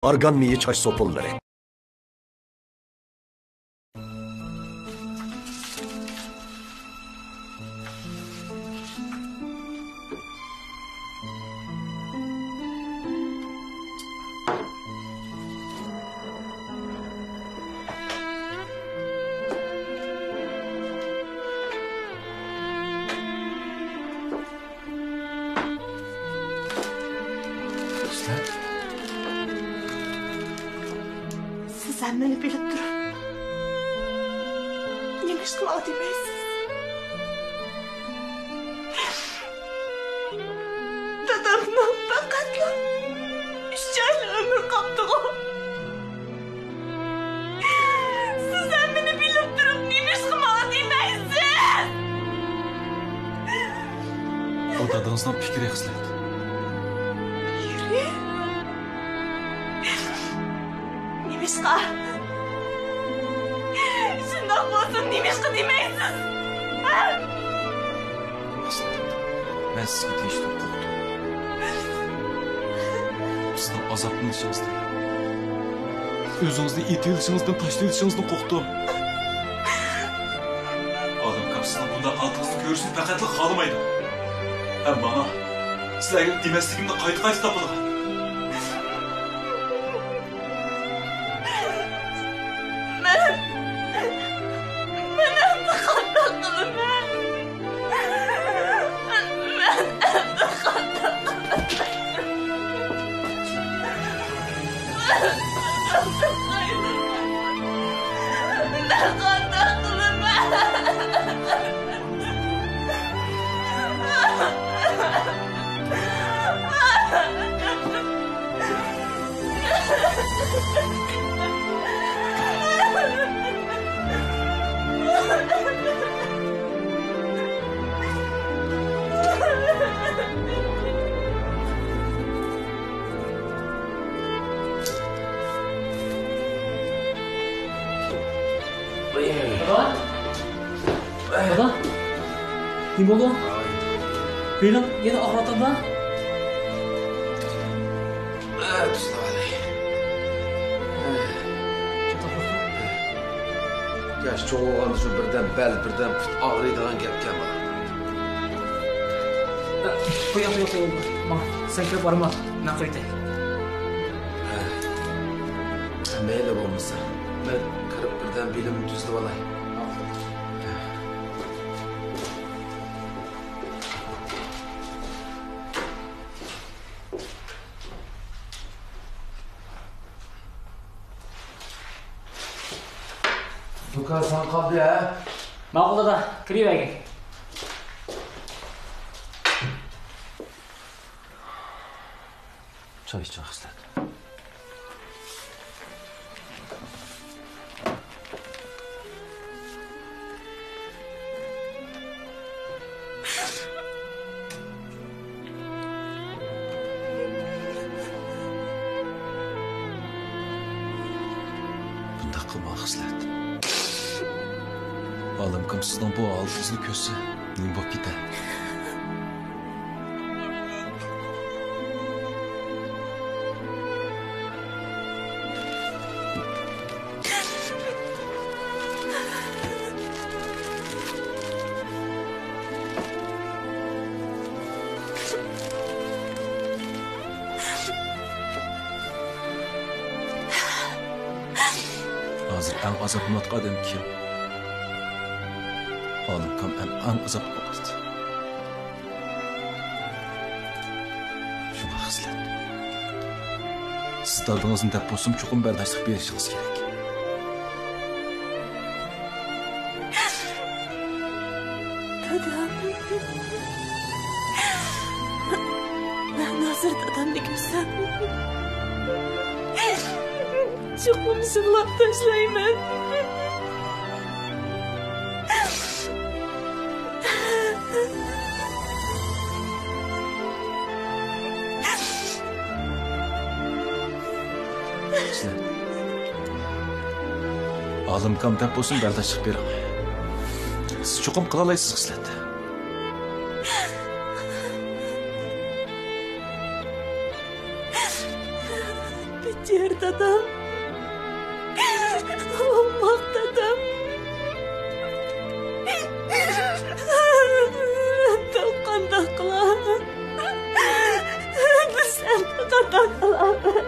Argan miyi çaş sopulları. Sen beni bilip durun. Yemiş kulağı demeysiz. Dadamdan fakatla 3 aylık ömür kaptı o. Sen beni bilip durun. Yemiş kulağı demeysiz. O dadınızdan fikir ekslet. Yürü. Nimişka. Şundan olsun Nimişka demeysiz. Ben sizga deyishdan qo'rqdim. Sizning azoblanishingizdan, o'zingizni it ilishingizdan, tashlayishingizdan qo'rqdim. Odam kapsidan bunday qaltingizni ko'rishni faqatla xohlamaydi. Ham bana sizlarga demasligimni qayta topilgan. Baba? Kim oldu? Benim yine ağrıdım lan. Yaş çok olğanda şu birden bel, birden pıt ağrıydıgan gepken bana. Koy. Bak sen kirip varma. Ben koyayım. Meyle olmasa. Ben kırıp birden bilim düzdü olay. Dükkan sen kaldı ya. Mağulda da kirivergin. Çay içecek istedim. Bunda qilma xislat. Olim kim sizning bu oldingizni ko'rsa, nim bo'lib ketadi. Hozir eng azoblanayotgan odam kim? Olim kam eng azoblanmoqda. Shuna xislat. Siz daldingizni deb bo'lsam chuqur bardoshlik berishingiz kerak. Dadam. Ben hazır dadamni ko'rsam. Chuqur yig'lab tashlayman. Olim kam deb bo'lsin bardoshlik bering. Siz chuqur qila olasiz xislat. Bitirdim. dadım. Olmak dadım. Qanday qilaman? Sen qanday qilaman?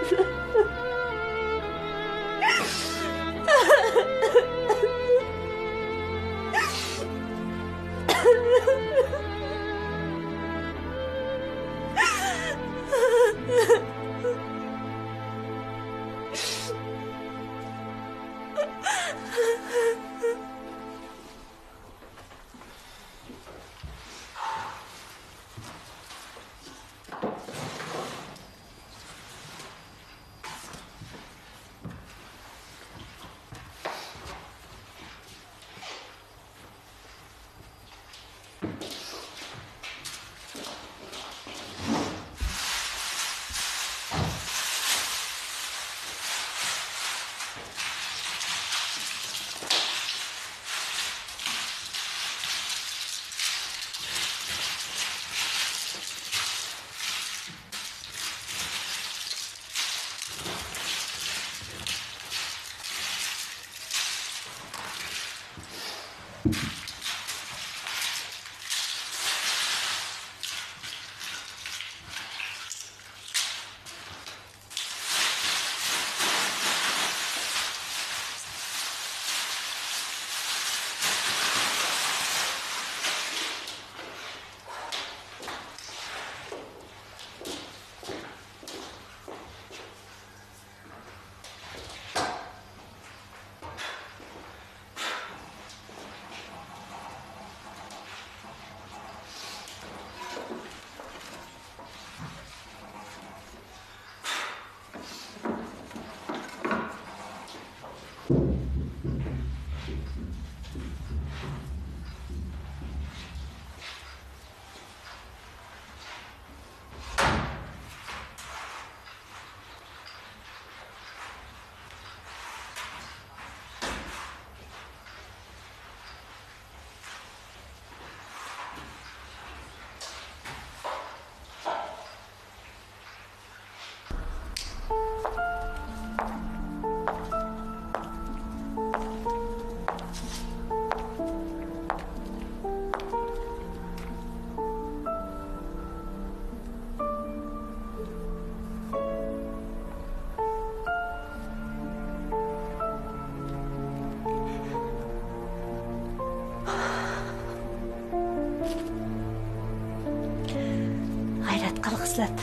xislat.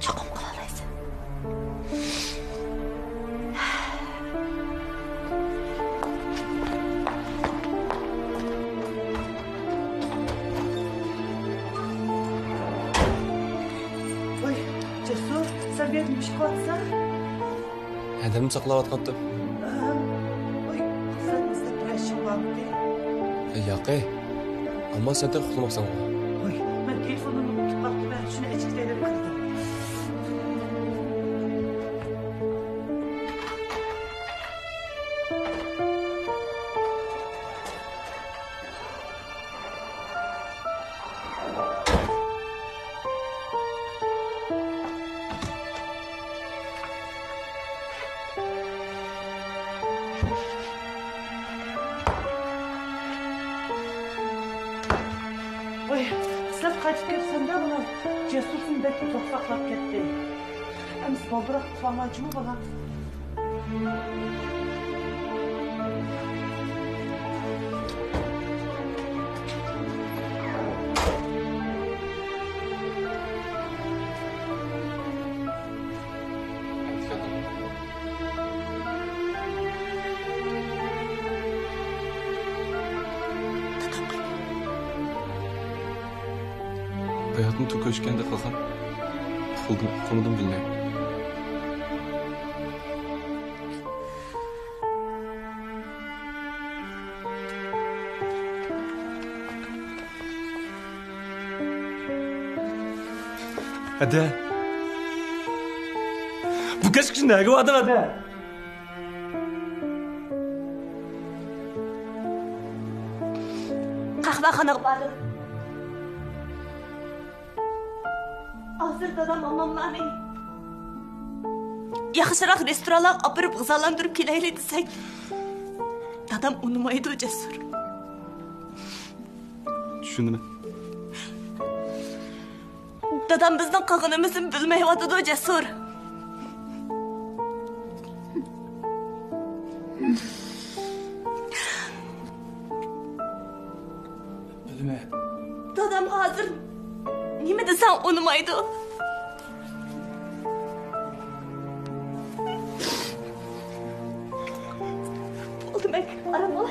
Cho'qim qila olaysan. Voy, Jasur, sen benim iş qilsan? Hadamni saqlayotgandim. Voy, xizmatimizda turashim bordi. Yo'q-ey. Ammo sen uxlamoqsan. Voy, men telefonimni unutib qoldim. Shuni ichiklayib qildim. Voy, sizlar qaytib kelsanda buni Jasurning bek uzoq saqlab ketdi. Endi biroq qilmoqchimi bola? Hayatım çok öşkende kalkan. Konudan bilmem. Hadi. Bu kaç kişi ne var hadi? Qahvaxonaga bordim. Hozir dadam momamlarning yaxshiroq restoranlarga apirib g'izolantirib kelaylik desak, dadam unmaydi Jasur. Tushundim. Dadam bizning qilganimizni bilmayotdi Jasur. Bilme. Dadam hozir nima desam unmaydi. Demek araba.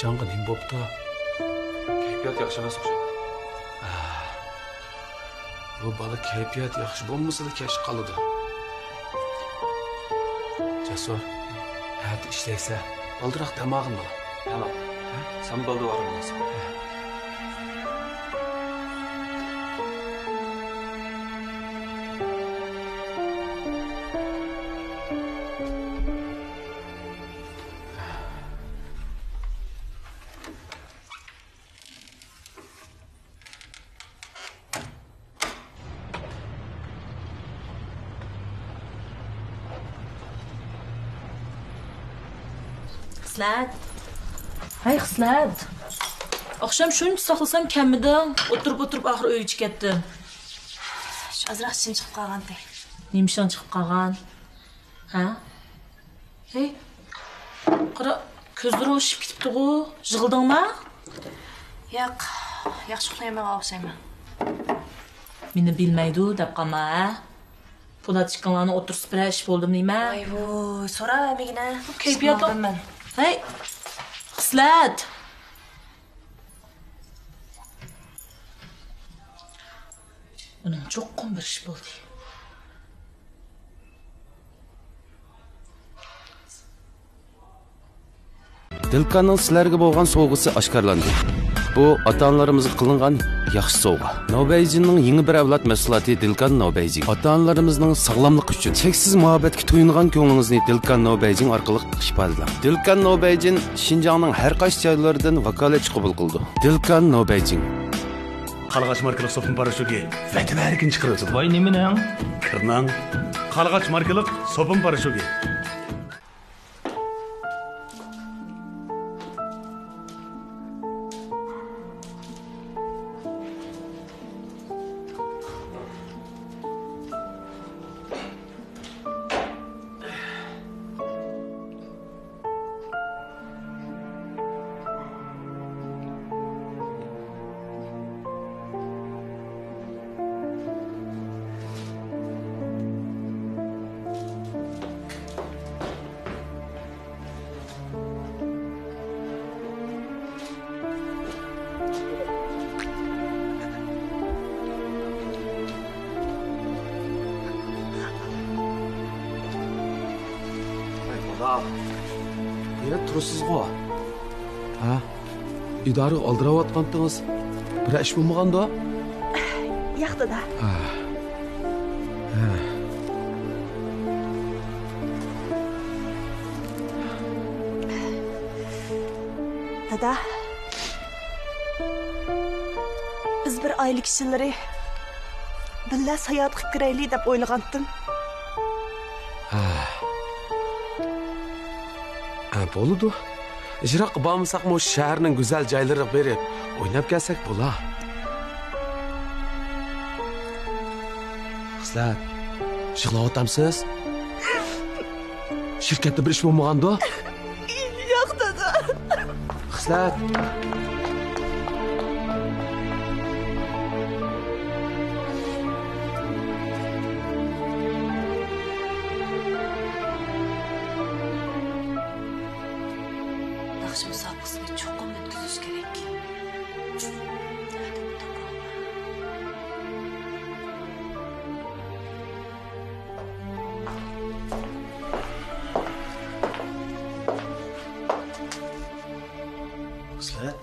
Canqa nima bo'pti? Kayfiyat yaxshi emas o'xshaydi. Bu bola kayfiyat yaxshi bo'lmasa-da kesh qoladi. Jasur, hadi ishlaysa, oldiroq tamog'in bo'la. Tamam. Sen balda var olmasın. Xislat. Hay Xislat. Akşam şunu saqlasam kamida o'tirib axir uy ichib ketdim. Azroq ishim chiqib qolgandi. Nimishdan chiqib qolgan? Ha? Hey. Qara, ko'zlari o'shib ketibdi-ku. Yig'ildingmi? Yo'q, yaxshi uxlayman o'xshayman. Meni bilmaydi deb qolma, ha? Polatchiklarni o'tirib birash bo'ldim nima? Voy, so'ramagina. Kayfiyat olman. Hey. Xislat. Uning cho'qqin bir ish bo'ldi. Dilkanning sizlarga bo'lgan sovg'asi oshkorlandi. Bu ota-onalarimizga qilingan yaxshi sovg'a. Nobeyjinning yangi bir avlod mahsuloti Dilkan Nobeyjin. Ota-onalarimizning sog'lomligi uchun cheksiz muhabbatga to'yingan ko'nglingizni Dilkan Nobeyjin orqali ifodalang. Dilkan Nobeyjin Xinjiangning har qaysi joylaridan vakolatchi qabul qildi. Dilkan Nobeyjin. Qalğaç markalı sopun paraşütü vatan erkin çıkarıyorsun. Vay nemi ne? Kırnan. Qalğaç markalı sopun paraşütü. Nere turusizgo? Ha? İdari aldıravatqandınız. Bir iş bo'lmaganda? Yo'q dada. Dada. Biz bir oylik ishları billa sayohat qilib kiraylik deb o'ylagandim. Bo'ladi. Ijro qilib bo'lmasaqmi shaharning go'zal joylariga berib o'ynab kelsak bo'lar. Xislat, yig'layapsiz? Shirkatda bir ish bo'lmaganda? Yo'q dada. Xislat. Yaxshi musobaqasiga cho'qim o'tkazishga Xizlat.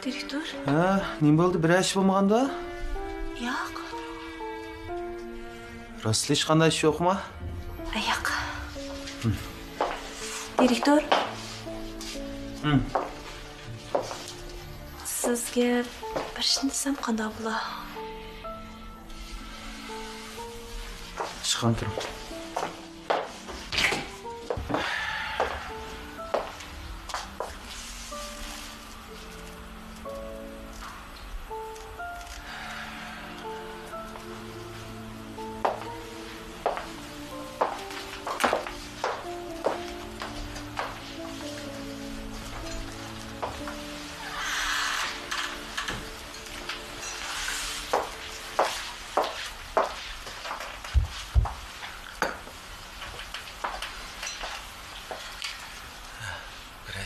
Direktor? Ha, nima bo'ldi? Bir ish bo'lmaganda? Yo'q. Rostli hech qanday ish yo'qmi? Yo'q. Direktor? Sizga bir ishni desam qanday bo'lar? Chiqan turing.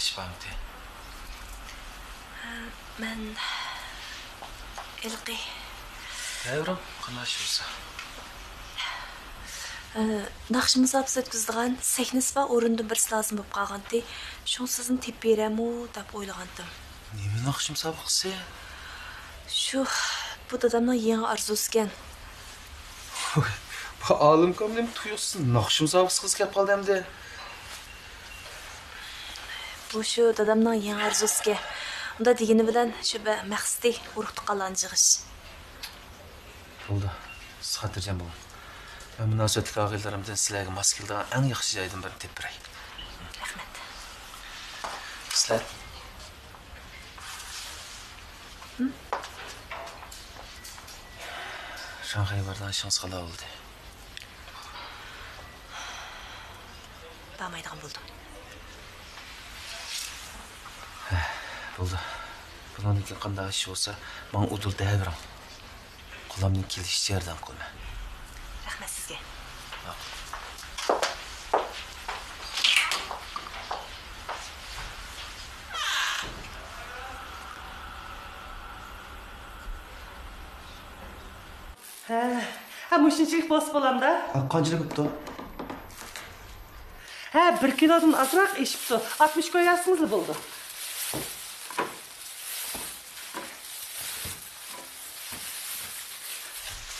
ish bormi? Men ilqi. Yavrum, qanday ish bo'lsa? Naqsh musobaqasi o'tkazdigan sahnasi va o'rindan birisi lozim bo'lib qolgandi. Shuni sizni tepib beramu deb o'ylagandim. Nima naqsh musobaqasi? Shu bu dadamning yangi orzusi ekan. Bu olim komlim tuyuqsin. Naqsh musobaqasi qiz kelib qoldi endi. Bu shu dadamning yangi orzusiga. Unda degani bilan shu maqsadi urug' tuqqanlarni yig'ish. Bo'ldi. Siz xotirjam bo'ling. Ben münasebetlik ağabeyllerimden sizlerge mos keladigan eng yaxshi joydan birini tepib beray. Rahmat. Sizlar Shanxayga bardan ishimiz qalay bo'ldi? Bormaydigan bo'ldim. Bo'ldi. Bundan keyin qanday ish bo'lsa, men udul deyavering. Qo'limdan kelishicha yordam qilma. Rahmat sizga. Ha, muşinchilik bosib bo'lamda. Qanchalik bo'pti? Ha, 1 kilodan azroq eshibdi. 60 qo'yasizmi bo'ldi?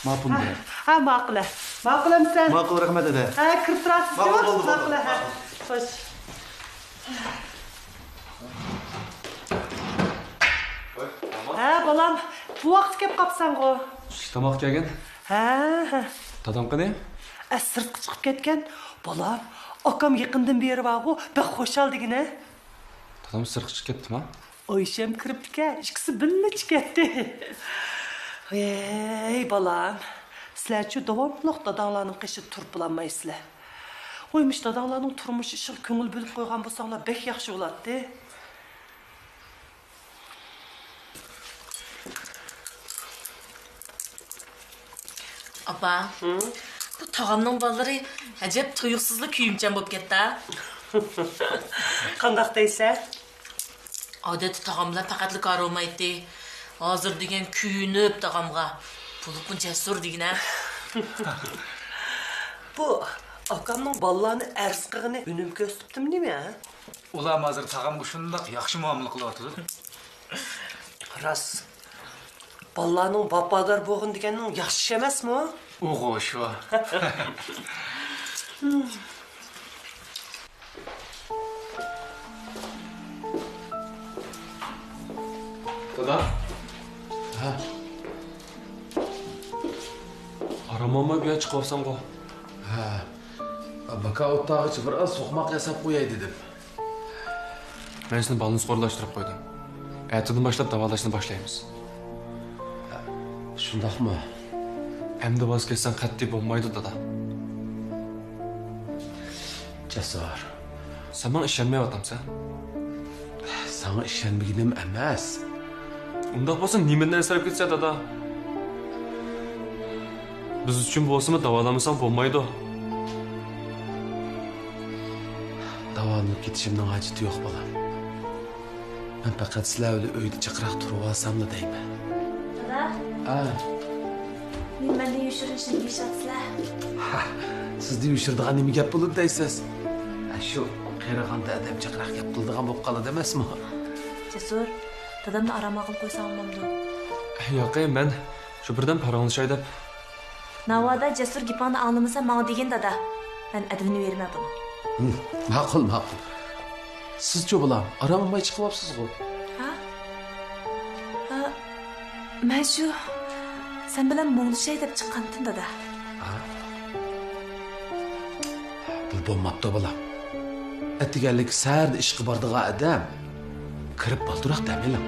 Ma'qul bo'lar. Ha, ma'qul. Ma'qulmisan? Ma'qul, rahmat edi. Ha, kirib turasiz. Ma'qul bo'ldi. Ma'qul. Ha. Xo'sh. Ha, bolam, bu vaqt kelib qopsan-ku. Tamoq kelgan. Ha. Dadam qani? Sirtqa chiqib ketgan. Bolam, akam yaqindan beri bor-ku, bek xo'shaldigina. Dadam sirtqa chiqib ketdimi? Oysham kiribdi-ku, ikkisi birga ketdi. Ey balam, sizlarchi davomliq dadanglarning qishida turib bo'lolmaysizlar. Qo'ymish dadanglarning turmushi ishga ko'ngil bo'lib qo'ygan bo'lsanglar bek yaxshi bo'ladi. Apa, bu tağamның balları acayip tuyuqsuzlu kuyumcan bo'lib ketdi. Qandaq deysan? Odatda tağamlar faqatli kar olmaydi. Hozir degan kuyunib tağamga. Bulupun cesur degina. Bu akamning ballarni arz qilgani unim ko'rsatdim nima? Ular hozir tag'amga shundoq yaxshi muomala qilyapti. Ras. Ballarning vafodor bo'lg'in deganing yaxshi emasmi? O'g'o shu. Dada. Ha. Aramama bir chiqib olsam-ku. Ha. Baka o'tog'ichi biroz so'qmoq yasab qo'yay dedim. Men sizni balni qo'rlashtirib qo'ydim. Ertadan boshlab davolashni boshlaymiz. Shundoqmi? Endi voz kechsang qat'iy bo'lmaydi, dada. Jasur. Sen menga ishonmayapsan? Sana ishonmaginim emas. Undaq bo'lsa nimadan asrab ketsa, dada? Biz uchun bo'lsa-mu davolamasam bo'lmaydi. Davolanib ketishimning hojati yo'q bolam. Men faqat sizlar bilan uyda chiqroq turib olsamla deyman. Dada. Ha. Men menda yoshirinishni deyapsizlar. Sizni uyushtirdigan nima gap bo'ldi deysiz? Shu qayrag'anda adabchaqroq gap qildigan bo'lib qoladi emasmi? Jasur, dadamni arama qilib qo'ysam bo'lmamdi. Yo'q, men shu birdan paranglashay deb. Navoda Jasur gapini anglamasa menga degan dada. Men adilni bermay buni. Ma'qul. Siz-chi bular aramamay chiqyapsiz-ku. Ha? Men shu sen bilan muңlishay deb chiqqandim dada. Bu bo'lmabdi bular. Atiganlik sarda ishqi bordigan odam kirib balduroq damilam.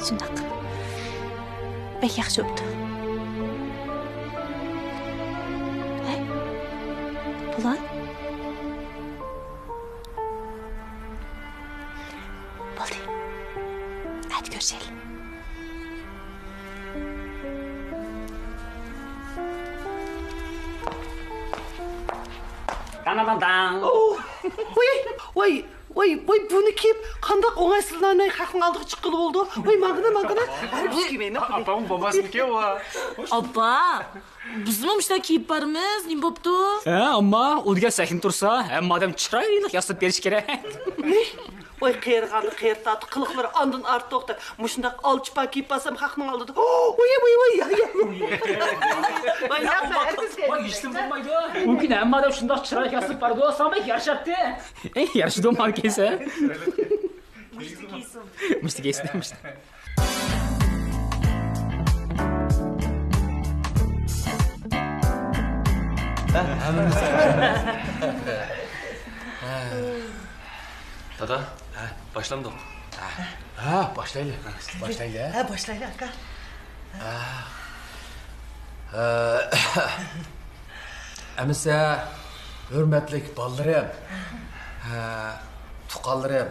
Shundoq. Bek yaxshi o'pdi. Bulan? Bo'ldi. Hadi görüşelim. Oy, bunu kiyip kandak oңайсызланай хакың алдыгы чыккылы болду. Ой, маңгына. Әрбіз кимейме? Апамın babasınınki o. Abba, bizim işte kiyip barımız, ne boptu? Ama o diye sakin tursa, hem madem çıraylık yastık beriş gerek. Oy, qeyirğanı, qeyirtatı, qılıqları andın arttı oqta. Muşundaq alçıpa kiyip basam haqның aldıdı. Oy, ya. Oy, yapma, әрбіз kiyip. Bak iştim durmaydı. O gün hem madem şundak çıraylık yastık vardı o sana yarışattı. Yarışı doğum halkeyse. Müştü giysin. Dada, başlandı. Başlaylı. Başlayla, aka. Әмісі, hürmetlik ballarım, tuqallarım.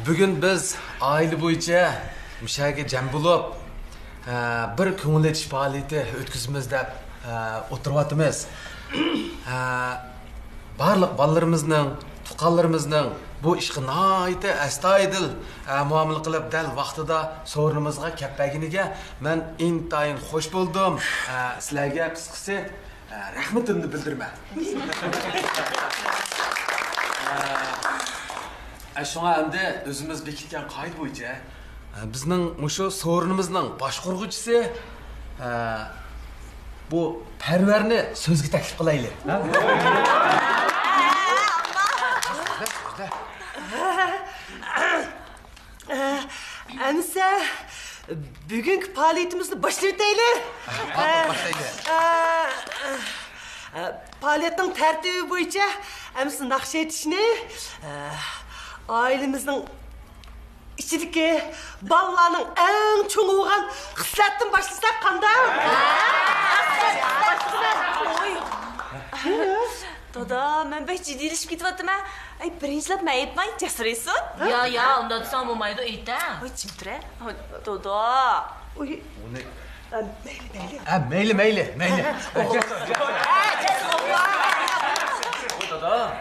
Bugün biz aile boyunca müşahede cem bulup bir көңіл etiş faaliyeti ötküzümüz dep oturvatımız. Barlık ballarımızның, tuqallarımızның bu işqi naiti astoydil muomala qilib dal vaqtida so'rinimizga kelpaginiga men intayin xush bo'ldim. Sizlarga qisqasi rahmatimni bildirman. Shunga endi o'zimiz bekitgan qoida bo'yicha bizning mushu so'rinimizning boshqaruvchisi bu Parvarni so'zga taklif qilaylik. Әмісі, бүгінгі пағалетімізді başlayalım. Pağaletin tertibi boyunca әмісі naqş etişini ailemizдің içindeki ballarının en çoğu olan xisletten başlasak qanda? Dada, ben bek ciddiyleşip gidivatım ha. Ay, birinçilep ben yapmayın, cesur etsin. Ya, onda da sen bulmaydı, iyi de. Ay, çimtire. Dada. Oy, Meyli. Dada,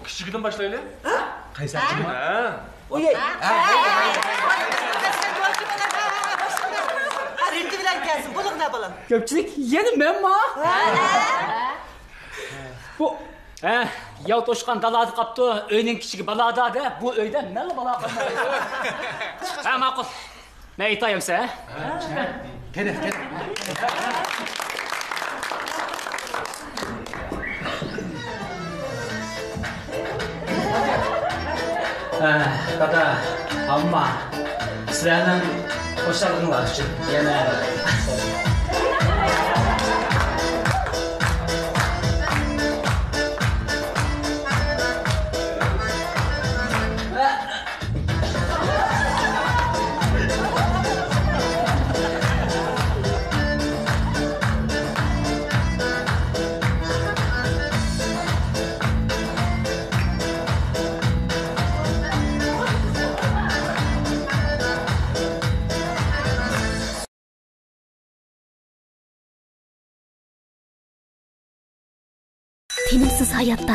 küçükten başlayalım. Kaysakçı mı? oy. Arıntı bilen gelsin, buluk ne bulun? Köpçülük yeni ben mi? Bu yav toşkan daladı kaptı, öyünün küçüğü balada da bu öyden ne bala kalmaydı? Makul. Ne itayım sen? Gene. Dada, amma sizlerden hoşçakalın var için. Yine tinimsiz hayotda